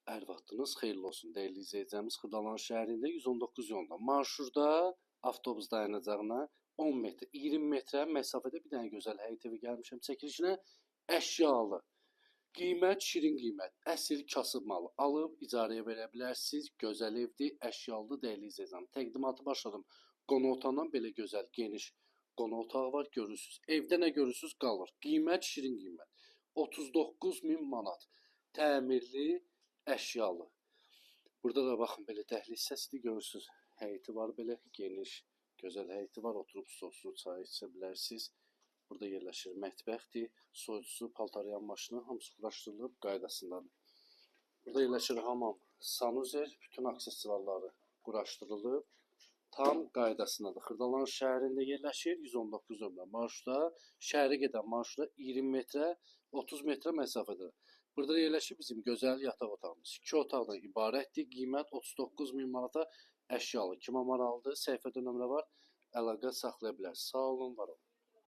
Hər vaxtınız xeyirli olsun dəyərli izləyicilərimiz. Xırdalan şəhərində 119 yolunda marşrutda avtobus dayanacağına 10 metr, 20 metrə məsafədə bir dənə gözəl həyət evi gəlmişəm çəkilişinə. Əşyalı, qiymət şirin qiymət, əsl kasıb malı alıb icarəyə verə bilərsiniz. Gözəl evdir, əşyalıdır dəyərli izləyicilərim. Təqdimatı başladım. Qonaq otağından belə gözəl, geniş qonaq otağı var, görürsünüz. Evdə nə görürsünüz qalır. Qiymət şirin qiymət. 39.000 manat. Təmirli, əşyalı. Burada da baxın belə dəhliz hissəsidir, görürsünüz. Həyəti var belə geniş, gözəl həyəti var. Oturub soslu çay içə bilərsiniz. Burada yerləşir mətbəxdir, soyuducusu, paltaryan maşını hamısı quraşdırılıb qaydasındadır. Burada yerləşir hamam, sanuzer, bütün aksesuarları quraşdırılıb tam qaydasındadır. Xırdalan şəhərində yerləşir, 119 nömrə marşrutda, şəhərə gedən marşrutda 20 metrə, 30 metrə məsafədə. Burada yerləşir bizim gözəl yataq otağımız. 2 otaqdan ibarətdir. Qiymət 39.000 manata əşyalı. Kimə maraqlıdır? Səhifədə nömrə var. Əlaqə saxlaya bilər. Sağ olun, var olun.